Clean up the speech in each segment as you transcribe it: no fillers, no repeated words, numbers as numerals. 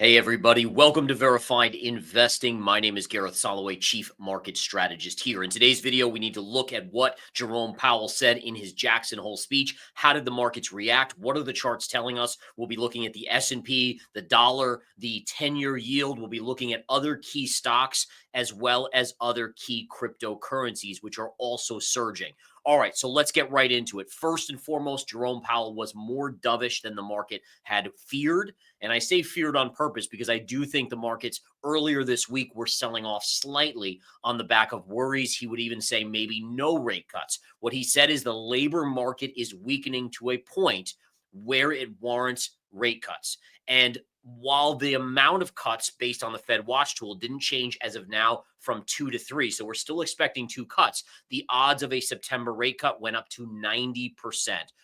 Hey, everybody. Welcome to Verified Investing. My name is Gareth Soloway, Chief Market Strategist here. In today's video, we need to look at what Jerome Powell said in his Jackson Hole speech. How did the markets react? What are the charts telling us? We'll be looking at the S&P, the dollar, the 10-year yield. We'll be looking at other key stocks as well as other key cryptocurrencies, which are also surging. All right, so let's get right into it. First and foremost, Jerome Powell was more dovish than the market had feared. And I say feared on purpose because I do think the markets earlier this week were selling off slightly on the back of worries. He would even say maybe no rate cuts. What he said is the labor market is weakening to a point where it warrants rate cuts. And while the amount of cuts based on the Fed watch tool didn't change as of now from 2 to 3, so we're still expecting 2 cuts, the odds of a September rate cut went up to 90%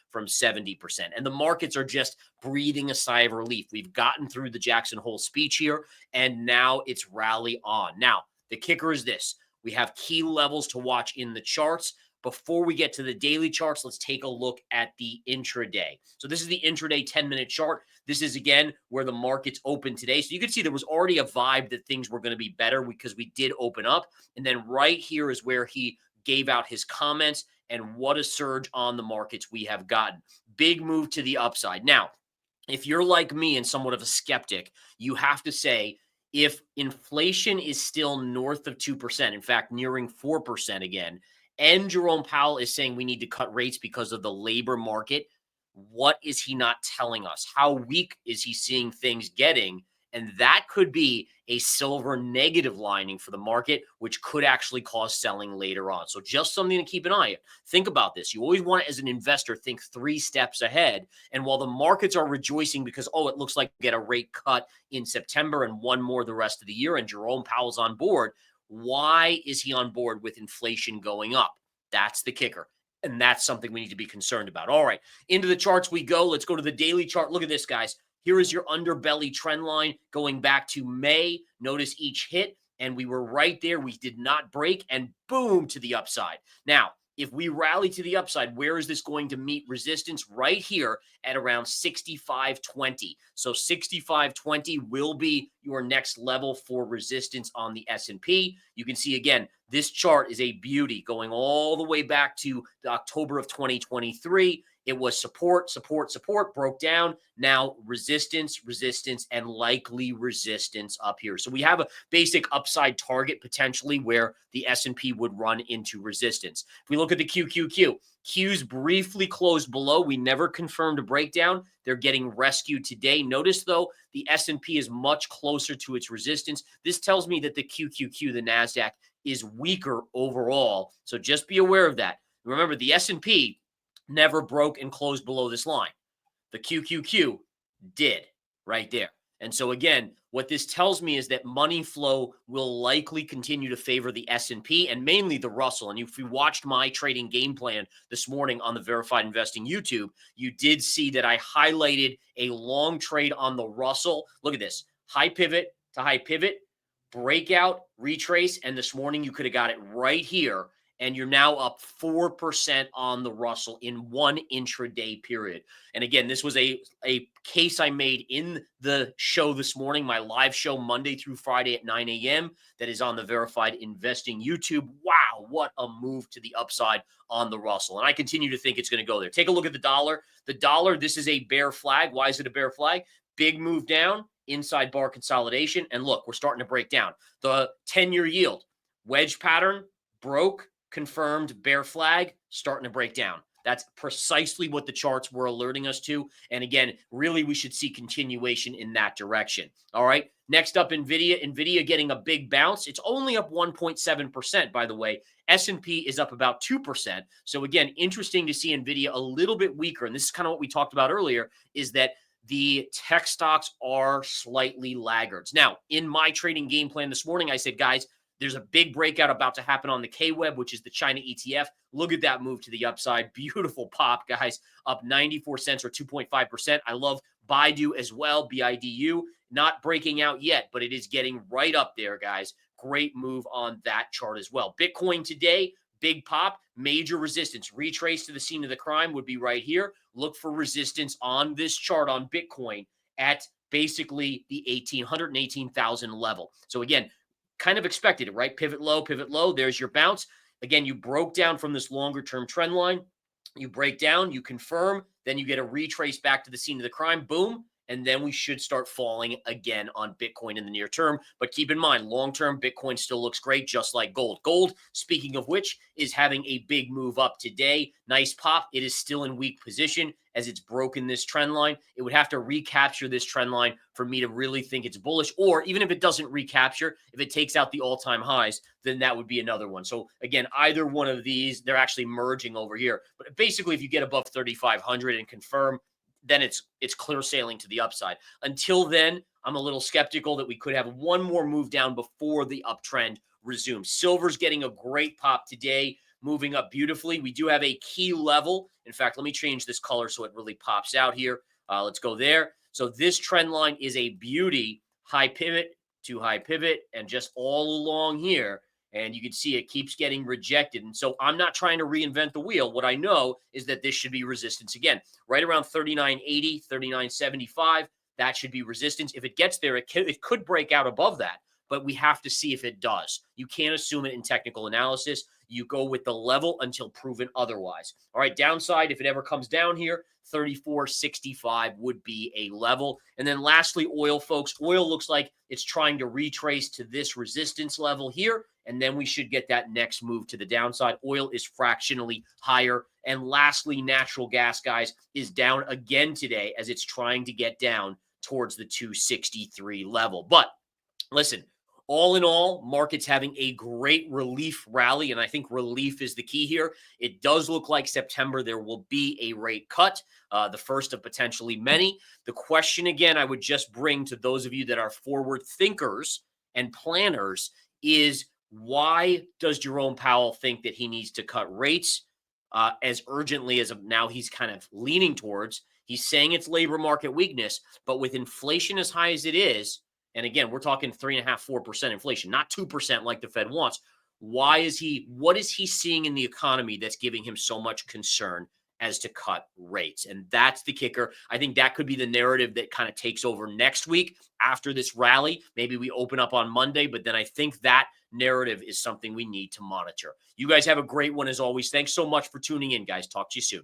from 70%. And the markets are just breathing a sigh of relief. We've gotten through the Jackson Hole speech here, and now it's rally on. Now, the kicker is this. We have key levels to watch in the charts. Before we get to the daily charts, let's take a look at the intraday. So this is the intraday 10-minute chart. This is, again, where the markets open today. So you can see there was already a vibe that things were going to be better because we did open up. And then right here is where he gave out his comments, and what a surge on the markets we have gotten. Big move to the upside. Now, if you're like me and somewhat of a skeptic, you have to say, if inflation is still north of 2%, in fact, nearing 4% again, and Jerome Powell is saying we need to cut rates because of the labor market, what is he not telling us? How weak is he seeing things getting? And that could be a silver negative lining for the market, which could actually cause selling later on. So just something to keep an eye on. Think about this. You always want to, as an investor, think 3 steps ahead. And while the markets are rejoicing because, oh, it looks like we get a rate cut in September and one more the rest of the year, and Jerome Powell's on board, why is he on board with inflation going up? That's the kicker. And that's something we need to be concerned about. All right, into the charts we go. Let's go to the daily chart. Look at this, guys. Here is your underbelly trend line going back to May. Notice each hit, and we were right there. We did not break, and boom, to the upside. Now, if we rally to the upside, where is this going to meet resistance? Right here at around 65.20. So 65.20 will be your next level for resistance on the S&P. You can see, again, this chart is a beauty going all the way back to the October of 2023. It was support, support, support, broke down. Now resistance, resistance, and likely resistance up here. So we have a basic upside target potentially where the S&P would run into resistance. If we look at the QQQ, Qs briefly closed below. We never confirmed a breakdown. They're getting rescued today. Notice, though, the S&P is much closer to its resistance. This tells me that the QQQ, the Nasdaq, is weaker overall. So just be aware of that. Remember, the S&P never broke and closed below this line. The QQQ did right there. And so again, what this tells me is that money flow will likely continue to favor the S&P and mainly the Russell. And if you watched my trading game plan this morning on the Verified Investing YouTube, you did see that I highlighted a long trade on the Russell. Look at this. High pivot to high pivot, breakout, retrace. And this morning you could have got it right here. And you're now up 4% on the Russell in one intraday period. And again, this was a case I made in the show this morning, my live show Monday through Friday at 9 a.m. that is on the Verified Investing YouTube. Wow, what a move to the upside on the Russell. And I continue to think it's going to go there. Take a look at the dollar. The dollar, this is a bear flag. Why is it a bear flag? Big move down, inside bar consolidation. And look, we're starting to break down. The 10-year yield, wedge pattern, broke, confirmed, bear flag, starting to break down. That's precisely what the charts were alerting us to. And again, really, we should see continuation in that direction. All right. Next up, NVIDIA getting a big bounce. It's only up 1.7%, by the way. S&P is up about 2%. So again, interesting to see NVIDIA a little bit weaker. And this is kind of what we talked about earlier, is that the tech stocks are slightly laggards. Now, in my trading game plan this morning, I said, guys, there's a big breakout about to happen on the K-Web, which is the China ETF. Look at that move to the upside. Beautiful pop, guys. Up 94 cents or 2.5%. I love Baidu as well, BIDU. Not breaking out yet, but it is getting right up there, guys. Great move on that chart as well. Bitcoin today, big pop, major resistance. Retrace to the scene of the crime would be right here. Look for resistance on this chart on Bitcoin at basically the 118,000 level. So again, kind of expected it, right? Pivot low, there's your bounce. Again, you broke down from this longer term trend line. You break down, you confirm, then you get a retrace back to the scene of the crime, boom, and then we should start falling again on Bitcoin in the near term. But keep in mind, long-term, Bitcoin still looks great, just like gold. Gold, speaking of which, is having a big move up today. Nice pop. It is still in weak position as it's broken this trend line. It would have to recapture this trend line for me to really think it's bullish. Or even if it doesn't recapture, if it takes out the all-time highs, then that would be another one. So again, either one of these, they're actually merging over here. But basically, if you get above 3,500 and confirm, then it's clear sailing to the upside. Until then, I'm a little skeptical that we could have one more move down before the uptrend resumes. Silver's getting a great pop today, moving up beautifully. We do have a key level. In fact, let me change this color so it really pops out here. Let's go there. So this trend line is a beauty. High pivot to high pivot, and just all along here. And you can see it keeps getting rejected. And so I'm not trying to reinvent the wheel. What I know is that this should be resistance again. Right around 39.80, 39.75, that should be resistance. If it gets there, it could break out above that, but we have to see if it does. You can't assume it in technical analysis. You go with the level until proven otherwise. All right, downside, if it ever comes down here, 34.65 would be a level. And then lastly, oil, folks. Oil looks like it's trying to retrace to this resistance level here, and then we should get that next move to the downside. Oil is fractionally higher. And lastly, natural gas, guys, is down again today as it's trying to get down towards the 263 level. But listen, all in all, markets having a great relief rally, and I think relief is the key here. It does look like September there will be a rate cut, the first of potentially many. The question, again, I would just bring to those of you that are forward thinkers and planners is, why does Jerome Powell think that he needs to cut rates as urgently as of now he's kind of leaning towards? He's saying it's labor market weakness, but with inflation as high as it is, and again, we're talking 3.5%, 4% inflation, not 2% like the Fed wants. What is he seeing in the economy that's giving him so much concern as to cut rates? And that's the kicker. I think that could be the narrative that kind of takes over next week after this rally. Maybe we open up on Monday, but then I think that narrative is something we need to monitor. You guys have a great one as always. Thanks so much for tuning in, guys. Talk to you soon.